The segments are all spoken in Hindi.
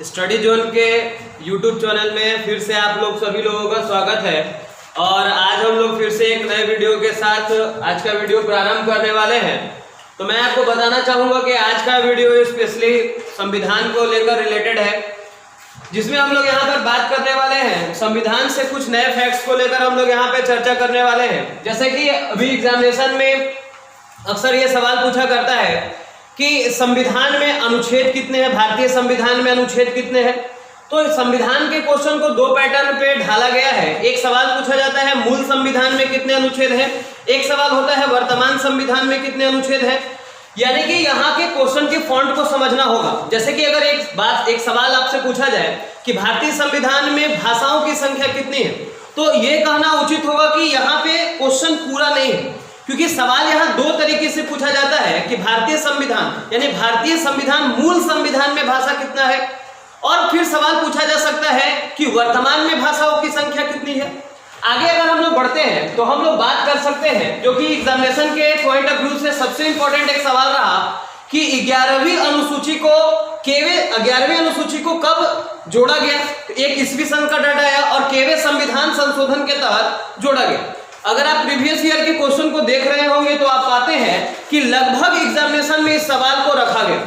स्टडी जोन के यूट्यूब चैनल में फिर से आप लोग सभी लोगों का स्वागत है। और आज हम लोग फिर से एक नए वीडियो के साथ आज का वीडियो प्रारंभ करने वाले हैं। तो मैं आपको बताना चाहूँगा कि आज का वीडियो स्पेशली संविधान को लेकर रिलेटेड है, जिसमें हम लोग यहाँ पर बात करने वाले हैं संविधान से कुछ नए फैक्ट्स को लेकर हम लोग यहाँ पे चर्चा करने वाले हैं। जैसे कि अभी एग्जामिनेशन में अक्सर ये सवाल पूछा करता है कि संविधान में अनुच्छेद कितने हैं, भारतीय संविधान में अनुच्छेद कितने हैं। तो संविधान के क्वेश्चन को दो पैटर्न पे ढाला गया है। एक सवाल पूछा जाता है मूल संविधान में कितने अनुच्छेद हैं, एक सवाल होता है वर्तमान संविधान में कितने अनुच्छेद हैं। यानी कि यहाँ के क्वेश्चन के फॉन्ट को समझना होगा। जैसे कि अगर एक सवाल आपसे पूछा जाए कि भारतीय संविधान में भाषाओं की संख्या कितनी है, तो ये कहना उचित होगा कि यहाँ पे क्वेश्चन पूरा नहीं है, क्योंकि सवाल यहाँ दो तरीके से पूछा जाता है कि भारतीय संविधान यानी भारतीय संविधान मूल संविधान में भाषा कितना है, और फिर सवाल पूछा जा सकता है कि वर्तमान में भाषाओं की संख्या कितनी है। आगे अगर हम लोग बढ़ते हैं तो हम लोग बात कर सकते हैं, जो कि एग्जामिनेशन के पॉइंट ऑफ व्यू से सबसे इंपॉर्टेंट एक सवाल रहा कि 11वीं अनुसूची को कब जोड़ा गया। एक ईस्वी सन का डाटा आया और केवे संविधान संशोधन के तहत जोड़ा गया। अगर आप प्रीवियस ईयर के क्वेश्चन को देख रहे होंगे तो आप पाते हैं कि लगभग एग्जामिनेशन में इस सवाल को रखा गया।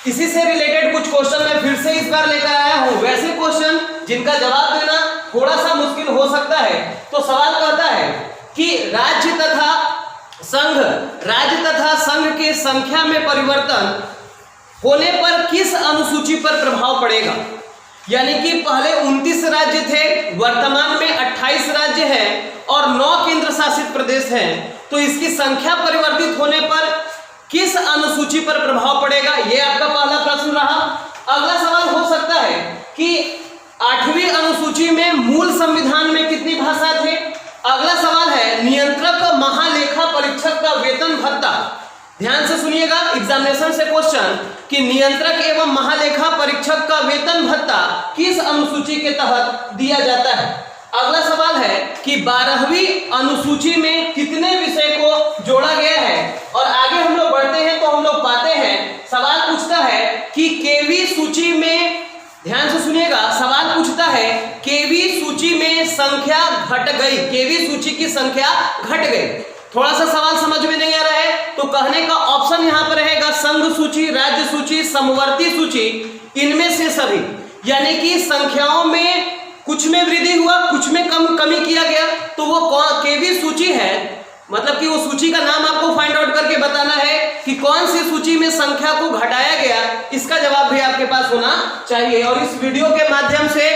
इसी से रिलेटेड कुछ क्वेश्चन मैं फिर से इस बार लेकर आया हूं, वैसे क्वेश्चन जिनका जवाब देना थोड़ा सा मुश्किल हो सकता है। तो सवाल कहता है कि राज्य तथा संघ के संख्या में परिवर्तन होने पर किस अनुसूची पर प्रभाव पड़ेगा। यानी कि पहले 29 राज्य थे, वर्तमान में 28 राज्य हैं और 9 केंद्र शासित प्रदेश हैं। तो इसकी संख्या परिवर्तित होने पर किस अनुसूची पर प्रभाव पड़ेगा, यह आपका पहला प्रश्न रहा। अगला सवाल हो सकता है कि 8वीं अनुसूची में मूल संविधान में कितनी भाषा थे। अगला सवाल है नियंत्रक महालेखा परीक्षक का वेतन भत्ता। ध्यान से सुनिएगा, एग्जामिनेशन से क्वेश्चन कि नियंत्रक एवं महालेखा परीक्षक का वेतन भत्ता किस अनुसूची के तहत दिया जाता है। अगला सवाल है कि 12वीं अनुसूची में कितने विषय को जोड़ा गया है। और आगे हम लोग बढ़ते हैं तो हम लोग पाते हैं सवाल पूछता है कि केवी सूची में, ध्यान से सुनिएगा, सवाल पूछता है केवी सूची में संख्या घट गई, केवी सूची की संख्या घट गई। थोड़ा सा सवाल समझ में नहीं आ रहा है तो कहने का ऑप्शन यहाँ पर रहेगा संघ सूची, राज्य सूची, समवर्ती सूची, इनमें से सभी। यानी कि संख्याओं में कुछ में वृद्धि हुआ, कुछ में कमी किया गया, तो वो केवी सूची है। मतलब कि वो सूची का नाम आपको फाइंड आउट करके बताना है कि कौन सी सूची में संख्या को घटाया गया। इसका जवाब भी आपके पास होना चाहिए। और इस वीडियो के माध्यम से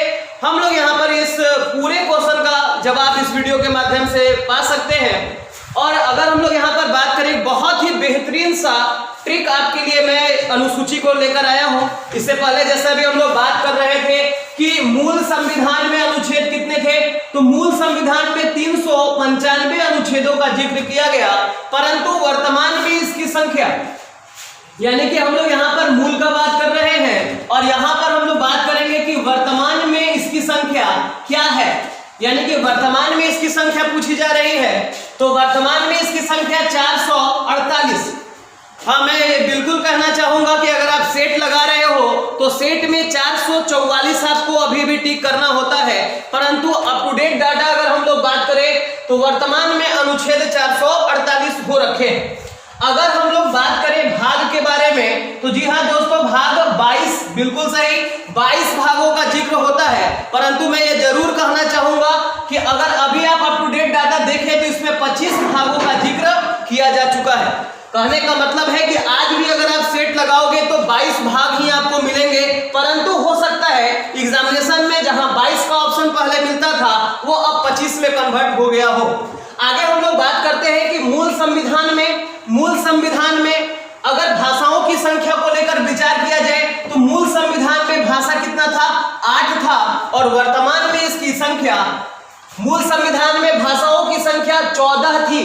हम लोग यहाँ पर इस पूरे क्वेश्चन का जवाब इस वीडियो के माध्यम से पा सकते हैं। और अगर हम लोग यहाँ पर बात करें, बहुत ही बेहतरीन सा ट्रिक आपके लिए मैं अनुसूची को लेकर आया हूँ। इससे पहले जैसा भी हम लोग बात कर रहे थे कि मूल संविधान में अनुच्छेद कितने थे, तो मूल संविधान में 395 अनुच्छेदों का जिक्र किया गया, परंतु वर्तमान में इसकी संख्या, यानी कि हम लोग यहाँ पर मूल का बात कर रहे हैं और यहाँ पर हम लोग बात करेंगे कि वर्तमान में इसकी संख्या क्या है। यानी कि वर्तमान में इसकी संख्या पूछी जा रही है, तो वर्तमान में इसकी संख्या 448। हाँ, मैं बिल्कुल कहना चाहूंगा कि अगर आप सेट लगा रहे हो तो सेट में 444 आपको अभी भी टिक करना होता है, परंतु अप टू डेट डाटा अगर हम लोग बात करें तो वर्तमान में अनुच्छेद 448 हो रखे हैं। अगर हम लोग बात करें भाग के बारे में, तो जी हाँ दोस्तों, भाग 22, बिल्कुल सही, 22 भागों का जिक्र होता है। परंतु मैं ये जरूर कहना चाहूंगा कि अगर अभी आप अप टू डेट डाटा देखें तो इसमें 25 भागों का जिक्र किया जा चुका है। कहने का मतलब है कि आज भी अगर आप सेट लगाओगे तो 22 भाग ही आपको मिलेंगे, परंतु हो सकता है एग्जामिनेशन में जहां 22 का ऑप्शन पहले मिलता था वो अब 25 में कन्वर्ट हो गया हो। आगे हम लोग बात करते हैं कि मूल संविधान में अगर भाषाओं की संख्या को लेकर विचार किया जाए तो मूल संविधान में भाषा कितना था, 8 था, और वर्तमान में इसकी संख्या, मूल संविधान में भाषाओं की संख्या 14 थी।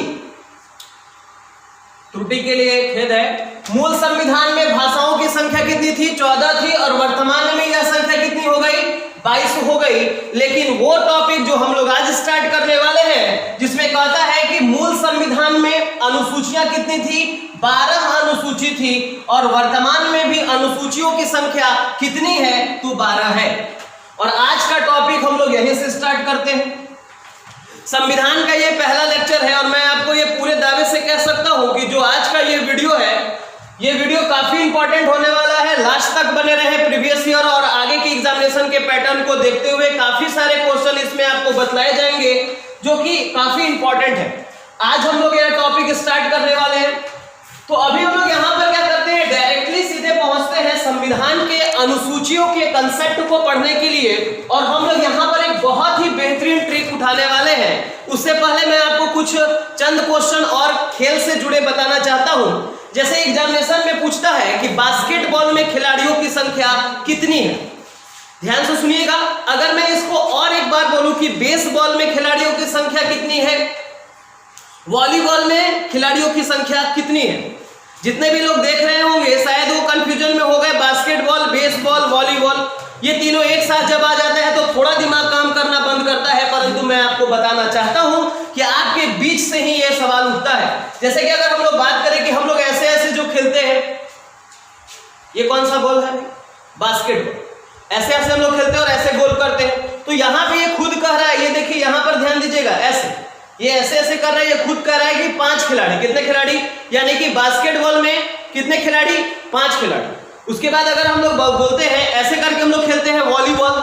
त्रुटि के लिए खेद है, मूल संविधान में भाषाओं की संख्या कितनी थी, 14 थी, और वर्तमान में यह संख्या कितनी हो गई, 22 हो गई। लेकिन वो टॉपिक जो हम लोग आज स्टार्ट करने वाले हैं, जिसमें कहता है कि मूल संविधान में अनुसूचियां कितनी थी, 12 अनुसूची थी, और वर्तमान में भी अनुसूचियों की संख्या कितनी है? तो 12 है। और आज का टॉपिक हम लोग यहीं से स्टार्ट करते हैं। संविधान का ये पहला लेक्चर है और मैं आपको ये पूरे दावे से कह सकता हूं कि जो आज का ये वीडियो है, ये वीडियो काफी इंपॉर्टेंट होने वाला है। लास्ट तक बने रहे प्रीवियस ईयर और आगे की एग्जामिनेशन के पैटर्न को देखते हुए काफी सारे क्वेश्चन इसमें आपको बतलाए जाएंगे जो कि काफी इंपॉर्टेंट है। आज हम लोग यह टॉपिक स्टार्ट करने वाले हैं। तो अभी हम लोग यहाँ पर क्या करते हैं, डायरेक्टली सीधे पहुंचते हैं संविधान के अनुसूचियों के कंसेप्ट को पढ़ने के लिए। और हम लोग यहाँ पर एक बहुत ही बेहतरीन ट्रिक उठाने वाले हैं। उससे पहले मैं आपको कुछ चंद क्वेश्चन और खेल से जुड़े बताना चाहता हूँ। जैसे एग्जामिनेशन में पूछता है कि बास्केटबॉल में खिलाड़ियों की संख्या कितनी है। ध्यान से सुनिएगा। अगर मैं इसको और एक बार बोलूं कि बेसबॉल में खिलाड़ियों की संख्या कितनी है, वॉलीबॉल में खिलाड़ियों की संख्या कितनी है। जितने भी लोग देख रहे होंगे शायद वो कंफ्यूजन में हो गए, बास्केटबॉल, बेसबॉल, वॉलीबॉल, ये तीनों एक साथ जब आ जाते हैं तो थोड़ा दिमाग काम करना बंद करता है। परंतु मैं आपको बताना चाहता हूं कि आपके बीच से ही यह सवाल उठता है। जैसे कि अगर हम लोग बात करें कि हम लोग ऐसे ऐसे जो खेलते हैं, ये कौन सा बॉल है? बास्केटबॉल। ऐसे ऐसे हम लोग खेलते हैं और ऐसे गोल करते हैं। तो यहां पे ये खुद कह रहा है, ये देखिए यहां पर ध्यान दीजिएगा, ऐसे ये ऐसे ऐसे कर रहा है, ये खुद कह रहा है कि 5 खिलाड़ी। कितने खिलाड़ी? यानी कि बास्केटबॉल में कितने खिलाड़ी? 5 खिलाड़ी। उसके बाद अगर हम लोग बोलते हैं ऐसे करके हम लोग खेलते हैं वॉलीबॉल,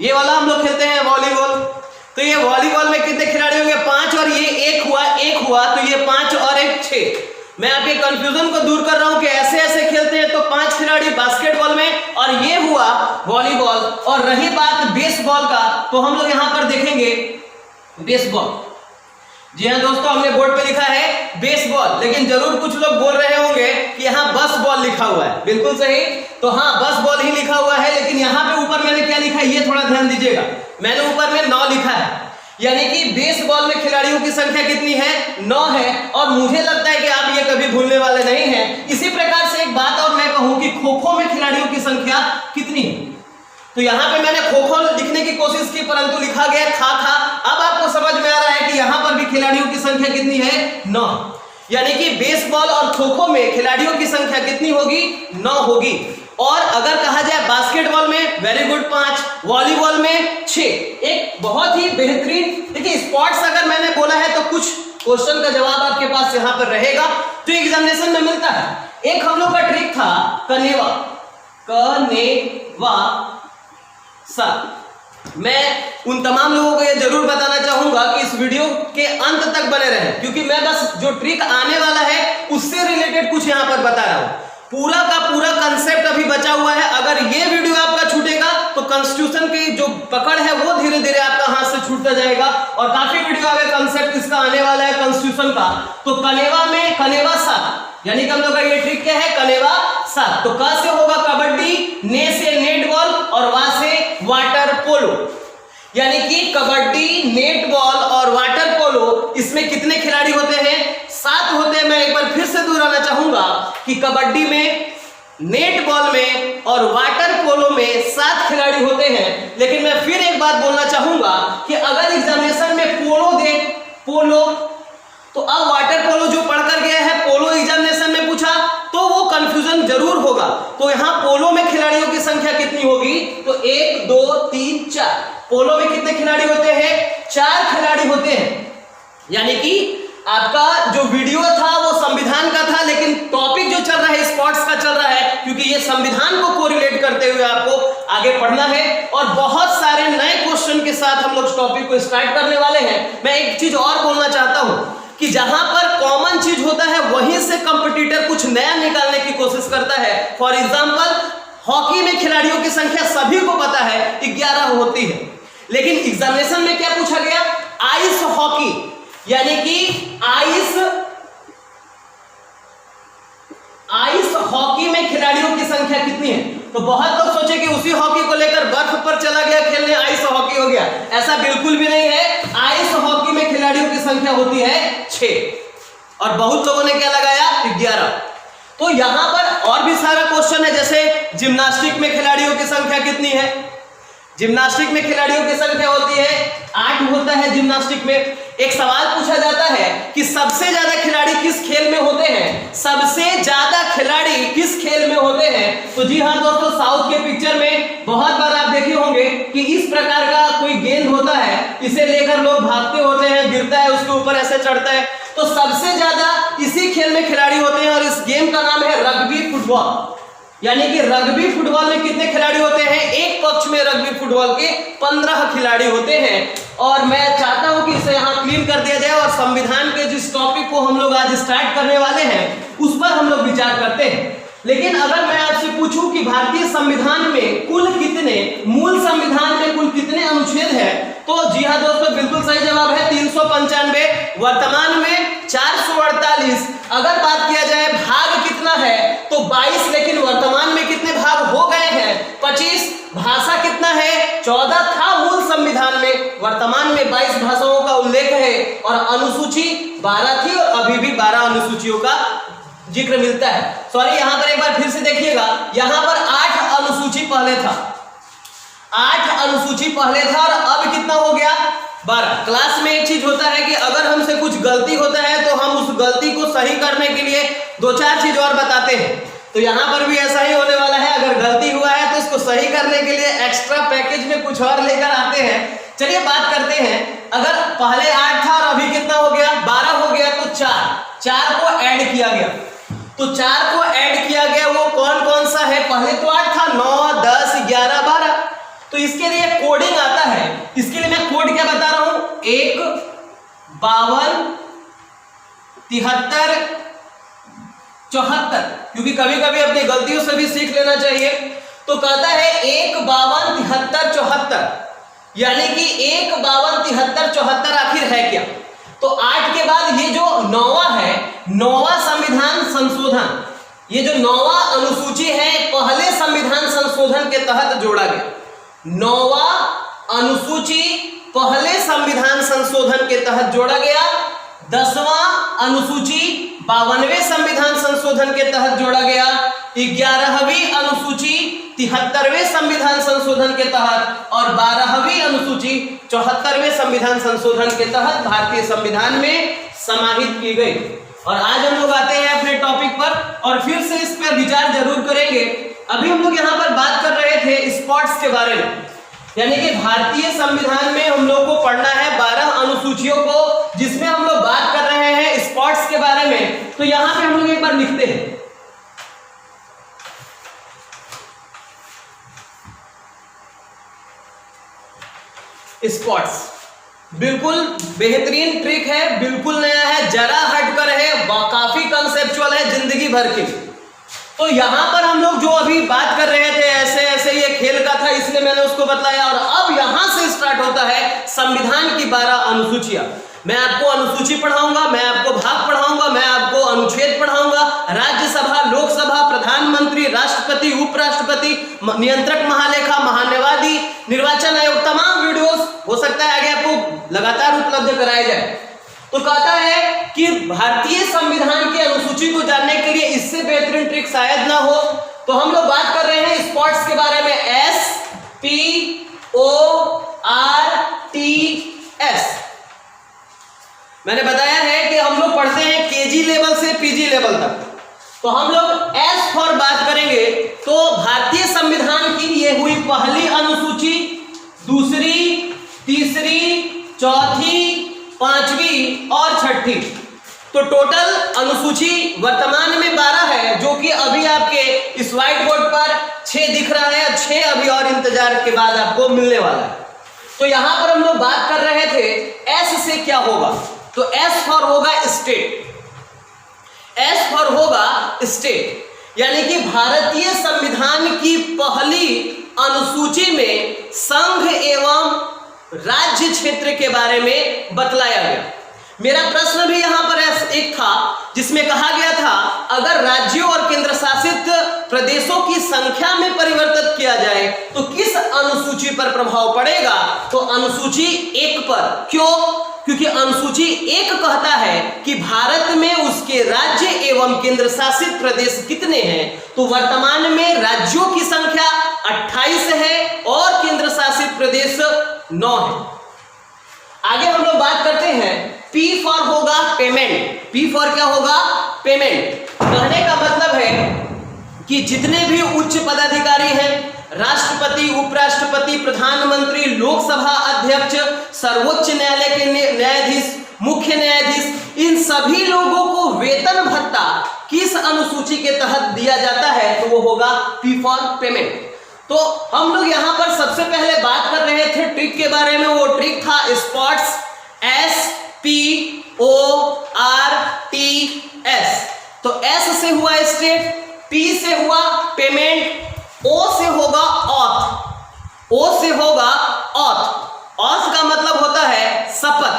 ये वाला हम लोग खेलते हैं वॉलीबॉल। तो ये वॉलीबॉल में कितने खिलाड़ी होंगे? 5 और ये एक हुआ तो ये 5 और 1 6। मैं आपके कंफ्यूजन को दूर कर रहा हूं कि ऐसे ऐसे खेलते हैं तो 5 खिलाड़ी बास्केटबॉल में और ये हुआ वॉलीबॉल। और रही बात बेसबॉल का, तो हम लोग यहां पर देखेंगे बेसबॉल। जी हाँ दोस्तों, हमने बोर्ड पे लिखा है बेसबॉल, लेकिन जरूर कुछ लोग बोल रहे होंगे कि यहाँ बस बॉल लिखा हुआ है। बिल्कुल सही, तो हाँ बस बॉल ही लिखा हुआ है, लेकिन यहाँ पे ऊपर मैंने क्या लिखा है ये थोड़ा ध्यान दीजिएगा। मैंने ऊपर में 9 लिखा है, यानी कि बेसबॉल में खिलाड़ियों की संख्या कितनी है? 9 है। और मुझे लगता है कि आप ये कभी भूलने वाले नहीं हैं। इसी प्रकार से एक बात और मैं कहूं कि खो खो में खिलाड़ियों की संख्या कितनी है। तो यहाँ पे मैंने खो खो लिखने की कोशिश की परंतु लिखा गया खा। अब आपको समझ में आ रहा है कि यहाँ पर भी खिलाड़ियों की संख्या कितनी है? 9। यानी कि बेसबॉल और खो खो में खिलाड़ियों की संख्या कितनी होगी? 9 होगी। और अगर कहा जाए बास्केटबॉल में, वेरी गुड 5, वॉलीबॉल में 6। एक बहुत ही बेहतरीन, देखिए स्पोर्ट्स अगर मैंने बोला है तो कुछ क्वेश्चन का जवाब आपके पास यहाँ पर रहेगा तो एग्जामिनेशन में मिलता है। एक हम लोग का ट्रिक था कनेवा सा। मैं उन तमाम लोगों को यह जरूर बताना चाहूंगा कि इस वीडियो के अंत तक बने रहें, क्योंकि मैं बस जो ट्रिक आने वाला है उससे रिलेटेड कुछ यहां पर बता रहा हूं। पूरा का पूरा कंसेप्ट अभी बचा हुआ है। अगर ये वीडियो आपका छूटेगा तो कॉन्स्टिट्यूशन की जो पकड़ है वो धीरे धीरे आपका हाथ से छूटता जाएगा। और काफी वीडियो आगे कंसेप्ट इसका आने वाला है कॉन्स्टिट्यूशन का। तो कनेवा में कनेवा सा, यानी कि हम लोग का ये ट्रिक क्या है? कनेवा सा। तो क से होगा कबड्डी, ने से नेट बॉल और वा से वाटर पोलो। यानी कि कबड्डी, नेट बॉल और वाटर पोलो, इसमें कितने खिलाड़ी होते हैं? 7 होते हैं। मैं एक बार फिर से दोहराना चाहूंगा कि कबड्डी में, नेट बॉल में और वाटर पोलो में 7 खिलाड़ी होते हैं। लेकिन मैं फिर एक बात बोलना चाहूंगा कि अगर एग्जामिनेशन में पोलो तो अब वाटर पोलो जो पढ़कर गया है, पोलो एग्जामिनेशन में पूछा तो वो कंफ्यूजन जरूर होगा। तो यहां पोलो में खिलाड़ियों की संख्या कितनी होगी? तो 1 2 3 4। पोलो में कितने खिलाड़ी होते हैं? 4 खिलाड़ी होते हैं। यानी कि आपका जो वीडियो था वो संविधान का था, लेकिन टॉपिक जो चल रहा है स्पोर्ट्स का चल रहा है, क्योंकि ये संविधान को कोरिलेट करते हुए आपको आगे पढ़ना है। और बहुत सारे नए क्वेश्चन के साथ हम लोग टॉपिक को स्टार्ट करने वाले हैं। मैं एक चीज और बोलना चाहता हूं कि जहां पर कॉमन चीज होता है वहीं से कंपटीटर कुछ नया निकालने की कोशिश करता है। फॉर एग्जांपल, हॉकी में खिलाड़ियों की संख्या सभी को पता है 11 होती है, लेकिन एग्जामिनेशन में क्या पूछा गया? आइस हॉकी, यानी कि आइस हॉकी में खिलाड़ियों की संख्या कितनी है? तो बहुत लोग सोचे कि उसी हॉकी को लेकर बर्फ पर चला गया खेलने, आइस हॉकी हो गया। ऐसा बिल्कुल भी नहीं है। आइस हॉकी में खिलाड़ियों की संख्या होती है 6 और बहुत लोगों ने क्या लगाया? 11। तो यहां पर और भी सारा क्वेश्चन है, जैसे जिम्नास्टिक में खिलाड़ियों की संख्या कितनी है? जिम्नास्टिक में खिलाड़ियों की संख्या होती है 8 होता है जिम्नास्टिक में। एक सवाल पूछा जाता है कि सबसे ज्यादा खिलाड़ी किस खेल में होते हैं, सबसे ज्यादा खिलाड़ी किस खेल में होते हैं? तो जी हाँ दोस्तों, साउथ के पिक्चर में बहुत बार आप देखे होंगे कि इस प्रकार का कोई गेंद होता है, इसे लेकर लोग भागते होते हैं, गिरता है, उसके ऊपर ऐसे चढ़ता है। तो सबसे ज्यादा इसी खेल में खिलाड़ी होते हैं और इस गेम का नाम है रग्बी फुटबॉल। यानी कि रग्बी फुटबॉल में कितने खिलाड़ी होते हैं? एक पक्ष में रग्बी फुटबॉल के 15 खिलाड़ी होते हैं। और मैं चाहता हूं कि इसे यहां क्लीन कर दिया जाए और संविधान के जिस टॉपिक को हम लोग आज स्टार्ट करने वाले हैं उस पर हम लोग विचार करते हैं। लेकिन अगर मैं आपसे पूछूं कि भारतीय संविधान में कुल कितने, मूल संविधान में कुल कितने अनुच्छेद है, तो जी हाँ दोस्तों, बिल्कुल सही जवाब है 395। वर्तमान में 448। अगर बात किया जाए भाग कितना है तो 22, लेकिन वर्तमान में कितने भाग हो गए हैं? 25। भाषा कितना है? 14 था मूल संविधान में, वर्तमान में 22 भाषाओं का उल्लेख है। और अनुसूची 12 थी और अभी भी 12 अनुसूचियों का जिक्र मिलता है। सॉरी, यहां पर एक बार फिर से देखिएगा, यहां पर 8 अनुसूची पहले था, 8 अनुसूची पहले था और अब कितना हो गया? 12। क्लास में एक चीज होता है कि अगर हमसे कुछ गलती होता है तो हम उस गलती को सही करने के लिए 2-4 चीज और बताते हैं। तो यहाँ पर भी ऐसा ही होने वाला है, अगर गलती हुआ है तो उसको सही करने के लिए एक्स्ट्रा पैकेज में कुछ और लेकर आते हैं। चलिए बात करते हैं, अगर पहले 8 था और अभी कितना हो गया? 12 हो गया, तो 4 को ऐड किया गया। तो 4 को ऐड किया गया, वो कौन कौन सा है? पहले तो 8 था, 9, 10, 11, 12। तो इसके लिए कोडिंग आता है, इसके लिए मैं कोड क्या बता रहा हूं? 1, 52, 73, 74, क्योंकि कभी कभी अपनी गलतियों से भी सीख लेना चाहिए। तो कहता है 1, 52, 73, 74, यानी कि 1, 52, 73, 74 आखिर है क्या? तो 8 के बाद ये जो 9वां है, 9वां संविधान संशोधन, ये जो 9वां अनुसूची है पहले संविधान संशोधन के तहत जोड़ा गया। 9वां अनुसूची पहले संविधान संशोधन के तहत जोड़ा गया। 10वां अनुसूची 52वें संविधान संशोधन के तहत जोड़ा गया। 11वीं अनुसूची 73वें संविधान संशोधन के तहत और 12वीं अनुसूची 74वें संविधान संशोधन के तहत भारतीय संविधान में समाहित की गई। और आज हम लोग आते हैं अपने टॉपिक पर और फिर से इस पर विचार जरूर करेंगे। अभी हम लोग यहाँ पर बात कर रहे थे स्पॉट्स के बारे में, यानी कि भारतीय संविधान में हम लोग को पढ़ना है 12 अनुसूचियों को, जिसमें हम लोग बात कर रहे हैं स्पॉट्स के बारे में। तो यहाँ पे हम लोग एक बार लिखते हैं, स्पॉट्स। बिल्कुल बेहतरीन ट्रिक है, बिल्कुल नया है, जरा हटकर है, काफी कंसेप्चुअल है जिंदगी भर के। तो यहां पर हम लोग जो अभी बात कर रहे थे ऐसे ऐसे ये खेल का था, इसलिए मैंने उसको बतलाया। और अब यहां से स्टार्ट होता है संविधान की 12 अनुसूचियां। मैं आपको अनुसूची पढ़ाऊंगा, मैं आपको भाग पढ़ाऊंगा, मैं आपको अनुच्छेद पढ़ाऊंगा। राज्यसभा, लोकसभा, प्रधानमंत्री, राष्ट्रपति, उपराष्ट्रपति, नियंत्रक महालेखा, महान्यायवादी, निर्वाचन आयोग, तमाम वीडियोस हो सकता है आगे आपको लगातार उपलब्ध कराए जाए। तो कहता है कि भारतीय संविधान की अनुसूची को जानने के लिए इससे बेहतरीन ट्रिक शायद ना हो। तो हम लोग बात कर रहे हैं स्पॉट्स के बारे में, SPORTS। मैंने बताया है कि हम लोग पढ़ते हैं केजी लेवल से पीजी लेवल तक। तो हम लोग एस फॉर बात करेंगे तो भारतीय संविधान की ये हुई पहली अनुसूची, दूसरी, तीसरी, चौथी, 5वीं और 6ठी। तो टोटल अनुसूची वर्तमान में 12 है, जो कि अभी आपके इस व्हाइट बोर्ड पर 6 दिख रहा है, 6 अभी और इंतजार के बाद आपको मिलने वाला है। तो यहां पर हम लोग बात कर रहे थे एस से क्या होगा, तो एस फॉर होगा स्टेट, एस फॉर होगा स्टेट, यानी कि भारतीय संविधान की पहली अनुसूची में संघ एवं राज्य क्षेत्र के बारे में बतलाया गया। मेरा प्रश्न भी यहां पर एक था जिसमें कहा गया था अगर राज्यों और केंद्र शासित प्रदेशों की संख्या में परिवर्तित किया जाए तो किस अनुसूची पर प्रभाव पड़ेगा, तो अनुसूची 1 पर। क्यों? क्योंकि अनुसूची 1 कहता है कि भारत में उसके राज्य एवं केंद्र शासित प्रदेश कितने हैं। तो वर्तमान में राज्यों की संख्या 28 है और केंद्र शासित प्रदेश 9 है। आगे हम लोग बात करते हैं P फॉर होगा पेमेंट। P फॉर क्या होगा? पेमेंट। कहने का मतलब है कि जितने भी उच्च पदाधिकारी हैं, राष्ट्रपति, उपराष्ट्रपति, प्रधानमंत्री, लोकसभा अध्यक्ष, सर्वोच्च न्यायालय के न्यायाधीश, मुख्य न्यायाधीश, इन सभी लोगों को वेतन भत्ता किस अनुसूची के तहत दिया जाता है? तो वो होगा P फॉर पेमेंट। तो हम लोग यहां पर सबसे पहले बात कर रहे थे ट्रिक के बारे में। वो ट्रिक था स्पॉट्स, SPORTS। तो S से हुआ स्टेट, P से हुआ पेमेंट, O से होगा ऑथ। O से होगा ऑथ। ऑथ का मतलब होता है शपथ।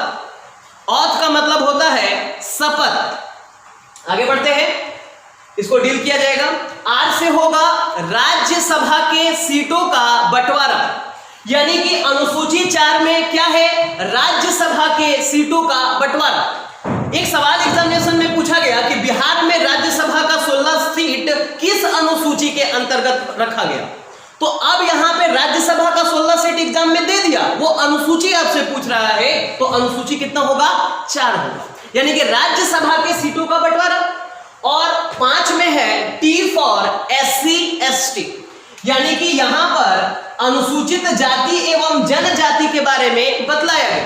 ऑथ का मतलब होता है शपथ। आगे बढ़ते हैं, इसको डील किया जाएगा। R से होगा राज्यसभा के सीटों का बंटवारा, यानी कि अनुसूची 4 में क्या है? राज्यसभा के सीटों का बंटवारा। एक सवाल एग्जामिनेशन में पूछा गया कि बिहार में राज्यसभा का 16 सीट किस अनुसूची के अंतर्गत रखा गया। तो अब यहां पे राज्यसभा का 16 सीट एग्जाम में दे दिया, वो अनुसूची आपसे पूछ रहा है, तो अनुसूची कितना होगा? 4 होगा, यानी कि राज्यसभा के सीटों का बंटवारा। और 5 में है T फॉर SC ST, यानी कि यहां पर अनुसूचित जाति एवं जनजाति के बारे में बतलाया गया।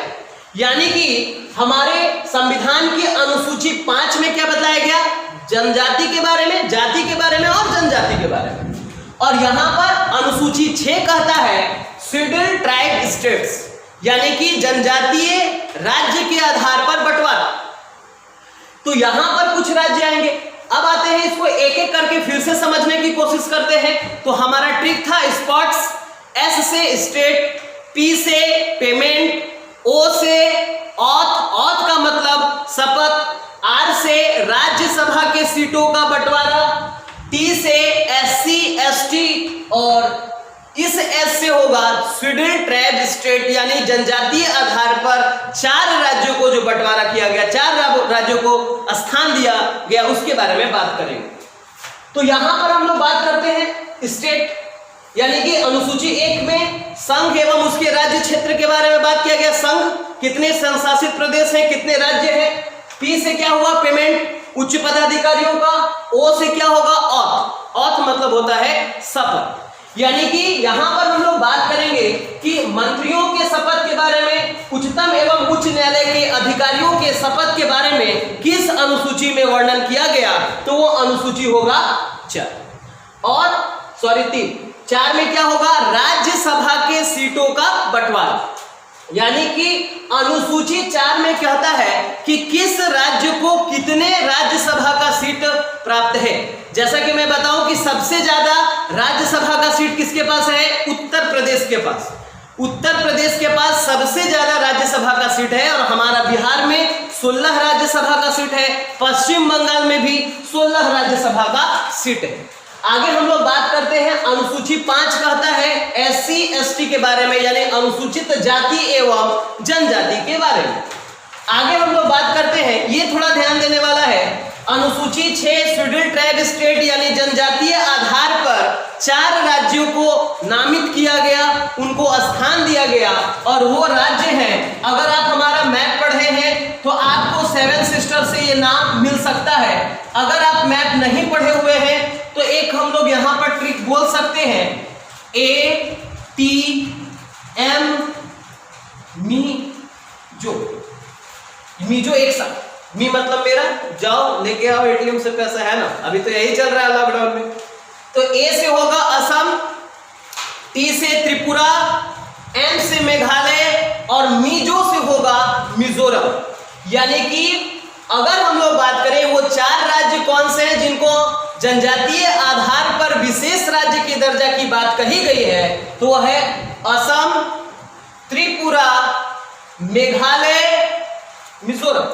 यानी कि हमारे संविधान की अनुसूची 5 में क्या बताया गया? जनजाति के बारे में, जाति के बारे में और जनजाति के बारे में। और यहां पर अनुसूची 6 कहता है शेड्यूल्ड ट्राइब स्टेट्स, यानी कि जनजातीय राज्य के आधार पर बंटवारा। तो यहां पर कुछ राज्य आएंगे। अब आते हैं, इसको एक एक करके फिर से समझने की कोशिश करते हैं। तो हमारा ट्रिक था स्पॉट्स, S से स्टेट, P से पेमेंट, O से ऑथ, ऑथ का मतलब शपथ, R से राज्यसभा के सीटों का बंटवारा, T से SC ST, और इस S से होगा शेड्यूल्ड ट्राइब स्टेट, यानी जनजातीय आधार पर 4 राज्यों को जो बंटवारा किया गया, 4 राज्यों को स्थान दिया गया, उसके बारे में बात करेंगे। तो यहां पर हम लोग बात करते हैं स्टेट, यानी कि अनुसूची 1 में संघ एवं उसके राज्य क्षेत्र के बारे में बात किया गया। संघ कितने संशासित प्रदेश हैं, कितने राज्य हैं। P से क्या हुआ? पेमेंट, उच्च पदाधिकारियों का। O से क्या होगा? ऑथ। ऑथ मतलब होता है शपथ, यानी कि यहां पर हम लोग बात करेंगे कि मंत्रियों के शपथ के बारे में, उच्चतम एवं उच्च न्यायालय के अधिकारियों के शपथ के बारे में किस अनुसूची में वर्णन किया गया, तो वो अनुसूची होगा 3। 4 में क्या होगा? राज्यसभा के सीटों का बंटवारा, यानी कि अनुसूची 4 में कहता है कि किस राज्य को कितने राज्यसभा का सीट प्राप्त है। जैसा कि मैं बताऊं कि सबसे ज्यादा राज्यसभा का सीट किसके पास है? उत्तर प्रदेश के पास। उत्तर प्रदेश के पास सबसे ज्यादा राज्यसभा का सीट है, और हमारा बिहार में 16 राज्यसभा का सीट है। पश्चिम बंगाल में भी 16 राज्यसभा का सीट है। आगे हम लोग बात करते हैं, अनुसूची 5 कहता है SC ST के बारे में, यानी अनुसूचित जाति एवं जनजाति के बारे में। आगे हम लोग बात करते हैं, ये थोड़ा ध्यान देने वाला है, अनुसूची 6 शेड्यूल्ड ट्राइब स्टेट, यानी जनजातीय आधार पर 4 राज्यों को नामित किया गया, उनको स्थान दिया गया, और वो राज्य हैं। अगर आप हमारा मैप पढ़े हैं तो आपको 7 सिस्टर से ये नाम मिल सकता है। अगर आप मैप नहीं पढ़े हुए हैं तो एक हम लोग यहां पर ट्रिक बोल सकते हैं, ATM मीजो एक साथ। मी मतलब मेरा, जाओ लेके आओ ATM से पैसा, है ना, अभी तो यही चल रहा है लॉकडाउन में। तो A से होगा असम, T से त्रिपुरा, M से मेघालय, और मीजो से होगा मिजोरम। यानी कि अगर हम लोग बात करें वो 4 राज्य कौन से हैं जिनको जनजातीय आधार पर विशेष राज्य के दर्जा की बात कही गई है, तो वह है असम, त्रिपुरा, मेघालय, मिजोरम।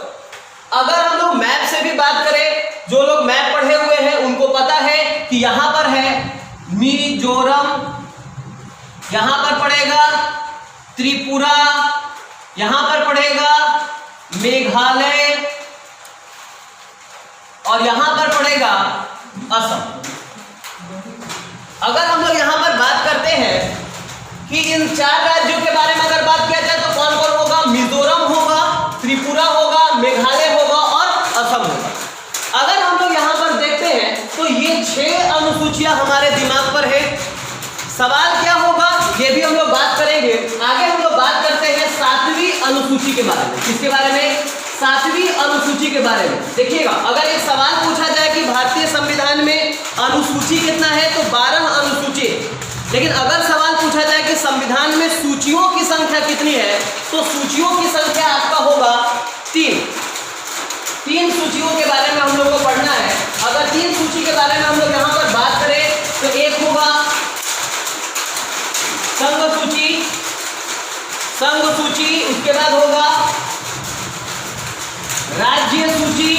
अगर हम लोग मैप से भी बात करें, जो लोग मैप पढ़े हुए हैं उनको पता है कि यहां पर है मिजोरम, यहां पर पड़ेगा त्रिपुरा, यहां पर पड़ेगा मेघालय, और यहां पर पड़ेगा असम। अगर हम लोग यहां पर बात करते हैं कि इन 4 राज्यों के बारे में अगर बात किया जाए तो कौन कौन होगा? मिजोरम त्रिपुरा होगा, मेघालय होगा और असम होगा। अगर हम लोग यहाँ पर देखते हैं तो ये 6 अनुसूचियां हमारे दिमाग पर है। सवाल क्या होगा ये भी हम लोग बात करेंगे। आगे हम लोग बात करते हैं 7वीं अनुसूची के बारे में। किसके बारे में? 7वीं अनुसूची के बारे में। देखिएगा, अगर एक सवाल पूछा जाए कि भारतीय संविधान में अनुसूची कितना है तो 12 अनुसूची। लेकिन अगर सवाल पूछा जाए कि संविधान में सूचियों की संख्या कितनी है तो सूचियों की संख्या आपका होगा 3 सूचियों के बारे में हम लोग को पढ़ना है। अगर 3 सूची के बारे में हम लोग यहाँ पर बात करें तो एक होगा संघ सूची, उसके बाद होगा राज्य सूची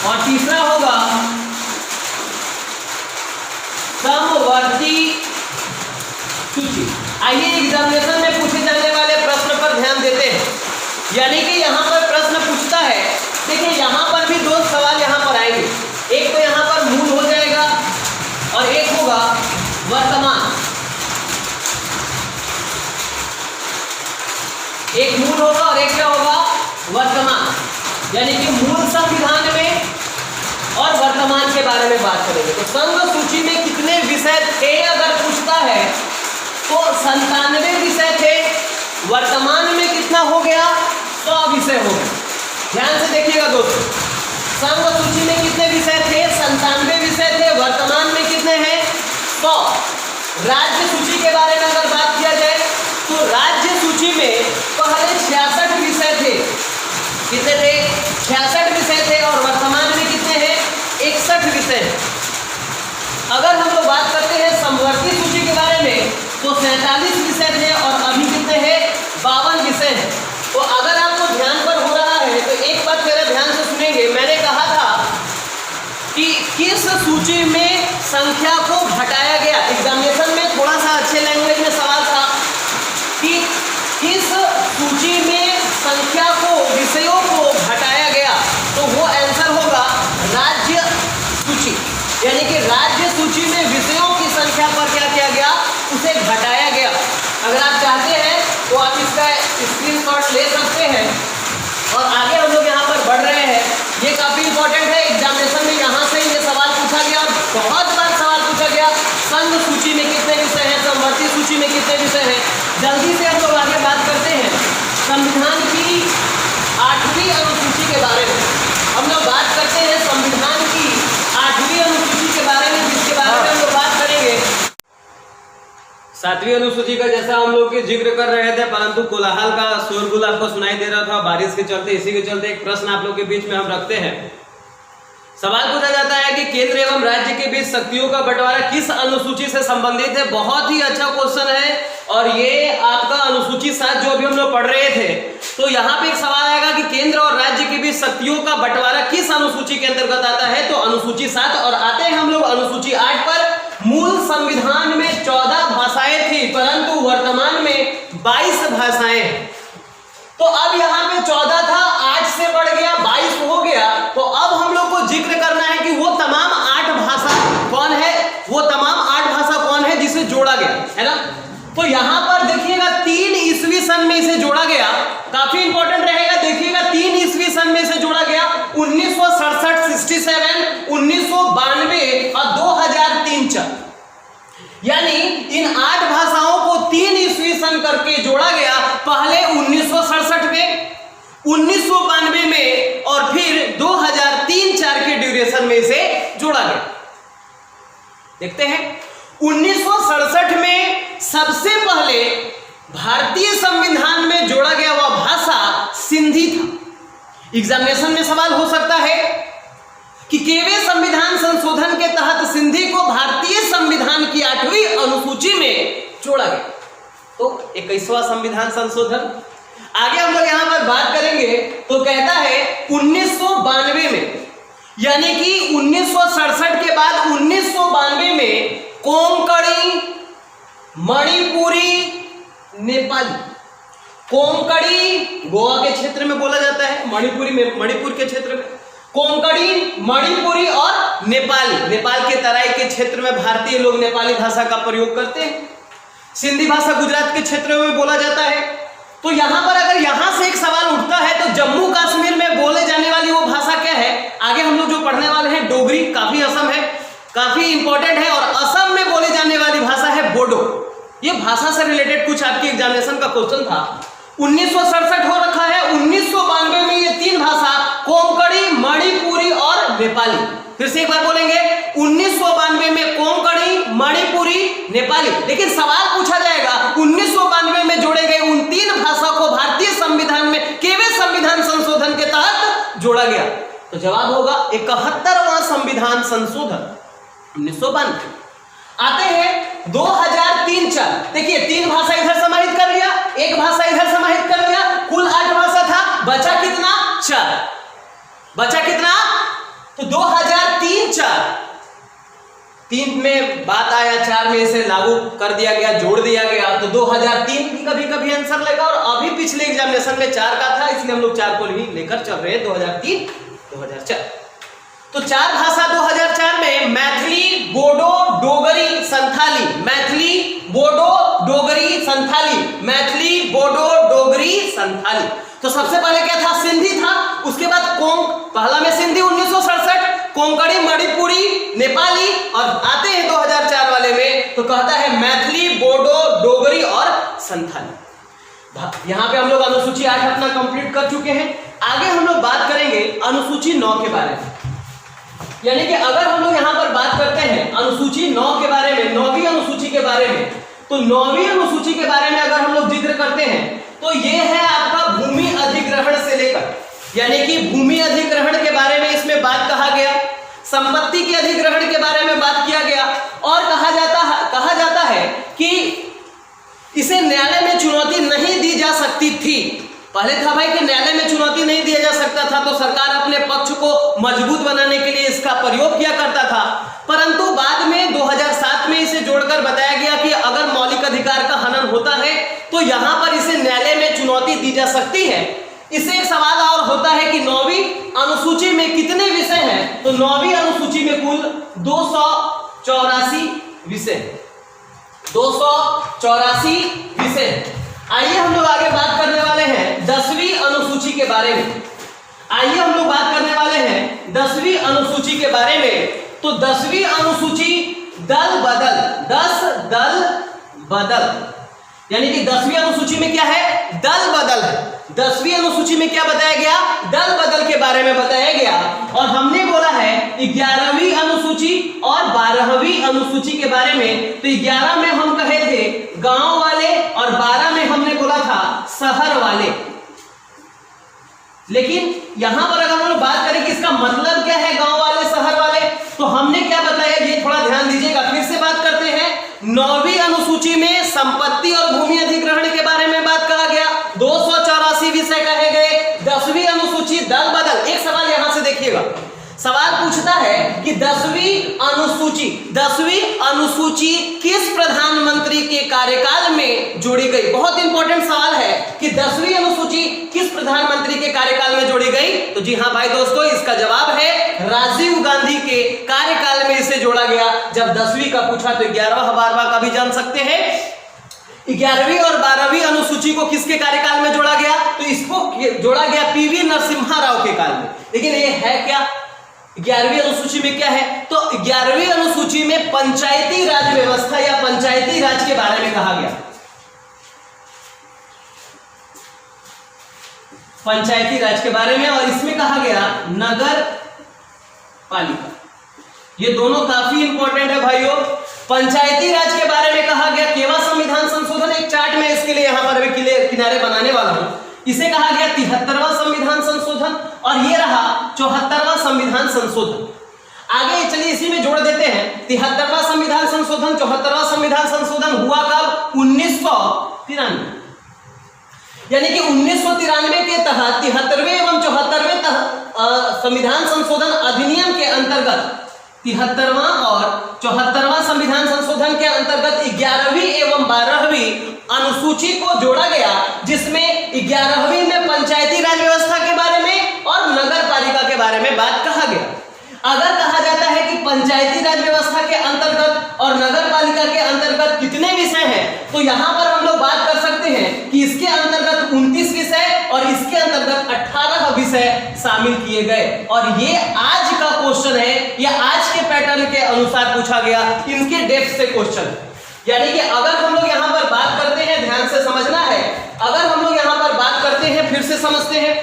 और तीसरा होगा समवर्ती सूची। आइए एग्जामिनेशन में पूछे जाने वाले प्रश्न पर ध्यान देते हैं। यानी कि यहाँ पर प्रश्न पूछता है, देखिए यहाँ पर भी 2 सवाल यहाँ पर आएंगे। एक तो यहाँ पर मूल हो जाएगा और एक होगा वर्तमान। एक मूल होगा और एक क्या होगा? वर्तमान। यानी कि मूल संविधान में और वर्तमान के बारे में बात करेंगे। तो संघ सूची में कितने विषय थे अगर पूछता है तो 97 विषय थे। वर्तमान में कितना हो गया? 100 विषय हो गए। ध्यान से देखिएगा दोस्तों, संघ सूची में कितने विषय थे? 97 विषय थे। वर्तमान में कितने हैं? 100। राज्य सूची के बारे में अगर बात किया जाए तो राज्य सूची में पहले 66 विषय थे। कितने थे? 66 विषय थे और वर्तमान में कितने हैं? 61 विषय। अगर हम लोग बात करते हैं समवर्ती सूची के बारे में तो 47 विषय थे और अभी कितने हैं? 52 विषय हैं। तो अगर आपको ध्यान पर हो रहा है तो एक बात मेरे ध्यान से सुनेंगे। मैंने कहा था कि किस सूची में संख्या को घटाया गया। एग्जामिनेशन में थोड़ा सा अच्छे लैंग्वेज में सवाल था कि किस सूची में संख्या को, विषयों को घटाया गया। तो वो आंसर होगा राज्य सूची। यानी कि राज्य सूची में विषयों की संख्या पर क्या किया गया? उसे घटाया गया। अगर आप चाहते हैं तो आप इसका स्क्रीनशॉट ले सकते हैं। और आगे हम लोग यहाँ पर बढ़ रहे हैं। ये काफी इंपॉर्टेंट है। एग्जामिनेशन में यहाँ से ये सवाल पूछा गया, बहुत बार सवाल पूछा गया। संघ सूची में कितने विषय हैं, समवर्ती सूची में कितने विषय हैं। जल्दी से हम लोग आगे बात करते हैं संविधान की 8वीं अनुसूची के बारे में। हम लोग बात करते हैं संविधान की 8वीं अनुसूची के बारे में, जिसके बारे में हम लोग बात करेंगे। 7वीं अनुसूची का जैसा हम लोग जिक्र कर रहे थे, परंतु कोलाहल का शोरगुल आपको सुनाई दे रहा था बारिश के चलते। इसी के चलते एक प्रश्न आप लोग के बीच में हम रखते हैं। सवाल पूछा जाता है कि केंद्र एवं राज्य के बीच शक्तियों का बंटवारा किस अनुसूची से संबंधित है। बहुत ही अच्छा क्वेश्चन है और ये आपका अनुसूची 7 जो अभी हम लोग पढ़ रहे थे, तो यहाँ पे एक सवाल आएगा कि केंद्र और राज्य के बीच शक्तियों का बंटवारा किस अनुसूची के अंतर्गत आता है। तो अनुसूची 7। और आते हैं हम लोग अनुसूची 8 पर। मूल संविधान में 14 भाषाएं थी, परंतु वर्तमान में 22 भाषाएं हैं। तो अब यहाँ पे 14 था, 8 से बढ़ गया, 22 हो गया। तो अब हम लोग को जिक्र करना है कि वो तमाम 8 भाषा कौन है, वो तमाम 8 भाषा कौन है जिसे जोड़ा गया है ना। तो यहाँ पर देखिएगा 3 ईस्वी सन में इसे जोड़ा गया। काफी इंपॉर्टेंट रहेगा। देखिएगा 3 ईस्वी सन में इसे जोड़ा गया। 1967, 67, 1992 और 2003। यानी इन 8 भाषाओं को 3 ईस्वी सन करके जोड़ा गया। पहले 1967 में, 1992 में और फिर 2003-04 के ड्यूरेशन में इसे जोड़ा गया। देखते हैं 1967 में सबसे पहले भारतीय संविधान में जोड़ा गया वह भाषा सिंधी था। एग्जामिनेशन में सवाल हो सकता है कि केवे संविधान संशोधन के तहत सिंधी को भारतीय संविधान की 8वीं अनुसूची में जोड़ा गया। तो 21वां संविधान संशोधन। आगे हम लोग यहां पर बात करेंगे तो कहता है 1992 में, यानी कि 1967 के बाद 1992 में कोंकणी, मणिपुरी, नेपाली। कोंकणी गोवा के क्षेत्र में बोला जाता है, मणिपुरी में मणिपुर के क्षेत्र में, कोंकणी, मणिपुरी और नेपाली। नेपाल के तराई के क्षेत्र में भारतीय लोग नेपाली भाषा का प्रयोग करते हैं। सिंधी भाषा गुजरात के क्षेत्रों में बोला जाता है। तो यहां पर अगर यहां से एक सवाल उठता है तो जम्मू कश्मीर में बोले जाने वाली वो भाषा क्या है? आगे हम लोग जो पढ़ने वाले हैं डोगरी, काफी असम है, काफी इंपॉर्टेंट है। और असम में बोले जाने वाली भाषा है बोडो। ये भाषा से रिलेटेड कुछ आपके एग्जामिनेशन का क्वेश्चन था। 1967 हो रखा है, 1992 में ये तीन भाषा कोंकणी, मणिपुरी और नेपाली। फिर से एक बार बोलेंगे, 1992 में कोंकणी, मणिपुरी, नेपाली। लेकिन सवाल पूछा जाएगा 1992 में जोड़े गए उन तीन भाषा को भारतीय संविधान में केवल संविधान संशोधन के तहत जोड़ा गया। तो जवाब होगा 71वां संविधान संशोधन 1992। आते हैं 2003-4। देखिए तीन भाषा इधर समाहित कर लिया, एक भाषा इधर समाहित कर लिया, कुल 8 भाषा था, बचा कितना? 4। बचा कितना? तो 2003-4, 3 में बात आया, 4 में इसे लागू कर दिया गया, जोड़ दिया गया। तो 2003 भी कभी कभी आंसर लेगा। और अभी पिछले एग्जामिनेशन में 4 का था, इसलिए हम लोग 4 को ही लेकर चल रहे हैं। 2003, 2004। तो 4 भाषा 2004 में मैथिली, बोडो, डोगरी, संथाली। मैथिली, बोडो, डोगरी, संथाली। मैथिली, बोडो, डोगरी, संथाली। तो सबसे पहले क्या था? सिंधी था। उसके बाद पहला में सिंधी 1967, कोंकणी, मणिपुरी, नेपाली। और आते हैं 2004 वाले में तो कहता है मैथिली, बोडो, डोगरी और संथाली। यहां पे हम लोग अनुसूची 8 अपना कंप्लीट कर चुके हैं। आगे हम लोग बात करेंगे अनुसूची 9 के बारे में। यानी कि अगर हम लोग यहां पर बात करते हैं अनुसूची 9 के बारे में, 9वीं अनुसूची के बारे में, तो 9वीं अनुसूची के बारे में अगर हम लोग जिक्र करते हैं तो ये है आपका भूमि अधिग्रहण से लेकर, यानी कि भूमि अधिग्रहण के बारे में इसमें बात कहा गया, संपत्ति के अधिग्रहण के बारे में बात किया गया। और कहा जाता है कि इसे न्यायालय में चुनौती नहीं दी जा सकती थी। पहले था भाई कि न्यायालय में चुनौती नहीं दिया जा सकता था, तो सरकार अपने पक्ष को मजबूत बनाने के लिए इसका प्रयोग किया करता था। परंतु बाद में 2007 में इसे जोड़कर बताया गया कि अगर मौलिक अधिकार का हनन होता है तो यहां पर इसे न्यायालय में चुनौती दी जा सकती है। इससे एक सवाल और होता है कि 9वीं अनुसूची में कितने विषय हैं? तो 9वीं अनुसूची में कुल 284 विषय, 284 विषय। आइए हम लोग आगे बात करने वाले हैं 10वीं अनुसूची के बारे में। आइए हम लोग बात करने वाले हैं 10वीं अनुसूची के बारे में। तो 10वीं अनुसूची दल बदल, 10 दल बदल, यानी कि 10वीं अनुसूची में क्या है? दल बदल है। 10वीं अनुसूची में क्या बताया गया? दल बदल के बारे में बताया गया। और हमने बोला है 11वीं अनुसूची और 12वीं अनुसूची के बारे में। तो 11 में हम कहे थे गांव वाले और 12 में हमने बोला था शहर वाले। लेकिन यहां पर अगर हम लोग बात करें कि इसका मतलब क्या है गांव वाले शहर वाले, तो हमने क्या बताया ये थोड़ा ध्यान दीजिएगा। फिर से बात करते हैं 9वीं अनुसूची में संपत्ति और भूमि अधिग्रहण के बारे में बात कहा गया, 284 विषय कहे गए। 10वीं अनुसूची दल बदल। एक सवाल यहां से देखिएगा, सवाल पूछता है कि 10वीं अनुसूची किस प्रधानमंत्री के कार्यकाल में जोड़ी गई? बहुत इंपॉर्टेंट सवाल है कि 10वीं अनुसूची किस प्रधानमंत्री के कार्यकाल में जोड़ी गई? तो जी हां भाई दोस्तों, इसका जवाब है राजीव गांधी के कार्यकाल में इसे जोड़ा गया। जब 10वीं का पूछा तो 11वां 12वां का भी जान सकते हैं। 11वीं और 12वीं अनुसूची को किसके कार्यकाल में जोड़ा गया? तो इसको जोड़ा गया पीवी नरसिम्हा राव के काल में। लेकिन ये है क्या? 11वीं अनुसूची में क्या है? तो 11वीं अनुसूची में पंचायती राज व्यवस्था या पंचायती राज के बारे में कहा गया। पंचायती राज के बारे में, और इसमें कहा गया नगर पालिका। ये दोनों काफी इंपॉर्टेंट है भाइयों। पंचायती राज के बारे में कहा गया केवल संविधान संशोधन, एक चार्ट में इसके लिए यहां पर अभी किनारे बनाने वाला हूं। इसे कहा गया 73वां संविधान संशोधन और ये रहा 74वां संविधान संशोधन। आगे चलिए इसी में जोड़ देते हैं 73वां संविधान संशोधन, 74वां संविधान संशोधन हुआ कब? 1993। यानी कि 1993 के तहत 73वें एवं 74वें संविधान संशोधन अधिनियम के अंतर्गत 73वां और 74वां संविधान संशोधन के अंतर्गत 11वीं एवं 12वीं अनुसूची को जोड़ा गया, जिसमें 11वीं में पंचायती राज व्यवस्था के बारे में और नगर पालिका के बारे में बात कहा गया। अगर कहा जाता है कि पंचायती राज व्यवस्था के अंतर्गत और नगर पालिका के अंतर्गत कितने विषय हैं, तो यहां पर हम लोग बात कर सकते हैं कि इसके अंतर्गत 29 विषय और इसके अंतर्गत 18 विषय शामिल किए गए। और ये आज का क्वेश्चन है, ये आज के पैटर्न के अनुसार पूछा गया, इनके डेप्थ से क्वेश्चन। यानी कि अगर हम लोग यहां पर बात करते हैं, ध्यान से समझना है, अगर हम लोग यहां पर बात करते हैं, फिर से समझते हैं,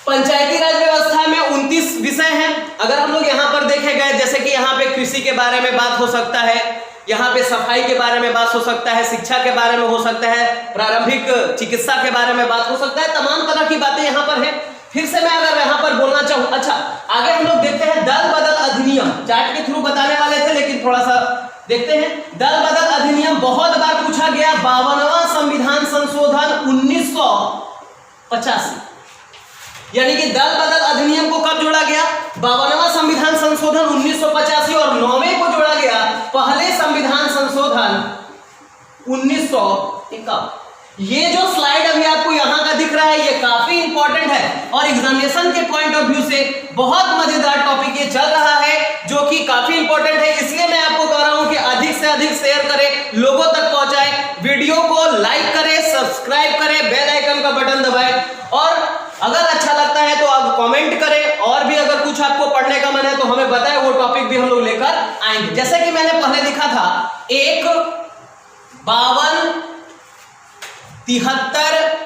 पंचायती राज व्यवस्था में 29 विषय हैं। अगर हम लोग यहां पर देखे गए, जैसे कि यहां पे कृषि के बारे में बात हो सकता है, यहाँ पे सफाई के बारे में बात हो सकता है, शिक्षा के बारे में हो सकता है, प्रारंभिक चिकित्सा के बारे में बात हो सकता है, तमाम तरह की बातें यहाँ पर है। फिर से मैं अगर यहाँ पर बोलना चाहूँ, अच्छा आगे हम लोग देखते हैं दल बदल अधिनियम, चार्ट के थ्रू बताने वाले थे लेकिन थोड़ा सा देखते हैं। दल बदल अधिनियम बहुत बार पूछा गया, 52वां संविधान संशोधन 1985, यानी कि दल बदल अधिनियम को कब जोड़ा गया, 52वां संविधान संशोधन 1985, और 9वें को जोड़ा गया पहले संविधान संशोधन 1951। ये जो स्लाइड अभी आपको यहां का दिख रहा है, ये काफी इंपॉर्टेंट है और एग्जामिनेशन के पॉइंट ऑफ व्यू से बहुत मजेदार टॉपिक ये चल रहा है, जो कि काफी इंपॉर्टेंट है। इसलिए मैं आपको कह रहा हूं कि अधिक से अधिक शेयर करें, लोगों तक पहुंचाएं, वीडियो को लाइक करें, सब्सक्राइब करें, बेल आइकन का बटन दबाएं, और अगर अच्छा लगता है तो आप कमेंट करें, और भी अगर कुछ आपको पढ़ने का मन है तो हमें बताएं, वो टॉपिक भी हम लोग लेकर आएंगे। जैसे कि मैंने पहले लिखा था 1, 52, 73,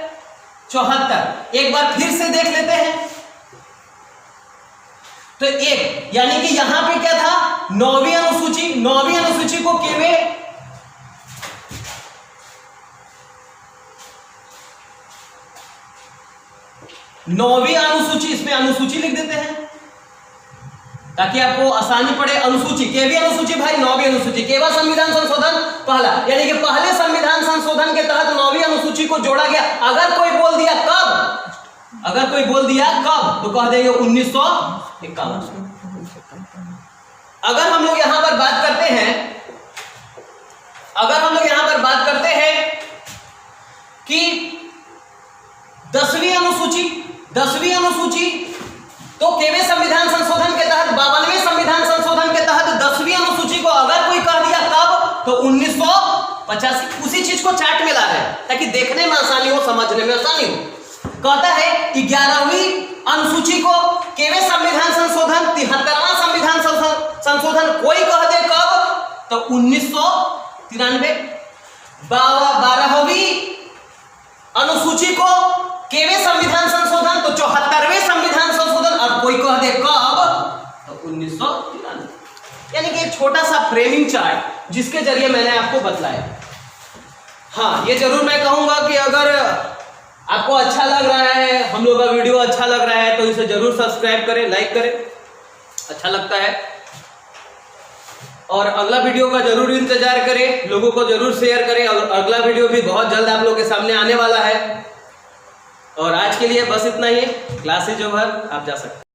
74, एक बार फिर से देख लेते हैं। तो 1 यानी कि यहां पे क्या था, 9वीं अनुसूची, 9वीं अनुसूची को केवल 9वीं अनुसूची, इसमें अनुसूची लिख देते हैं ताकि आपको आसानी पड़े। अनुसूची, केवी अनुसूची भाई, 9वीं अनुसूची, केवल संविधान संशोधन पहला, यानी कि पहले संविधान संशोधन के तहत 9वीं अनुसूची को जोड़ा गया। अगर कोई बोल दिया कब, अगर कोई बोल दिया कब, तो कह देंगे 1951। अगर हम लोग यहां पर बात करते हैं, अगर हम लोग यहां पर बात करते हैं कि 10वीं अनुसूची, 10वीं अनुसूची, तो केवल संविधान संशोधन के तहत, 52वें संविधान संशोधन के तहत 10वीं अनुसूची को अगर कोई कह दिया कब, तो 1985। उसी चीज को चार्ट में ला रहे हैं ताकि देखने में आसानी हो, समझने में आसानी हो। कहता है 11वीं अनुसूची को केवल संविधान संशोधन, 73वां संविधान संशोधन कोई कह दे कब, तो 1993। 12वीं अनुसूची को केवल संविधान संशोधन, तो 74वें संविधान संशोधन, और कोई कह दे कब, तो 1993। यानी कि एक छोटा सा फ्रेमिंग चार्ट जिसके जरिए मैंने आपको बतलाया। हाँ, ये जरूर मैं कहूंगा कि अगर आपको अच्छा लग रहा है, हम लोग का वीडियो अच्छा लग रहा है, तो इसे जरूर सब्सक्राइब करें, लाइक करें, अच्छा लगता है। और अगला वीडियो का जरूर इंतजार करें, लोगों को जरूर शेयर करें, और अगला वीडियो भी बहुत जल्द आप लोग के सामने आने वाला है। और आज के लिए बस इतना ही, क्लासेज ओवर, आप जा सकते हैं।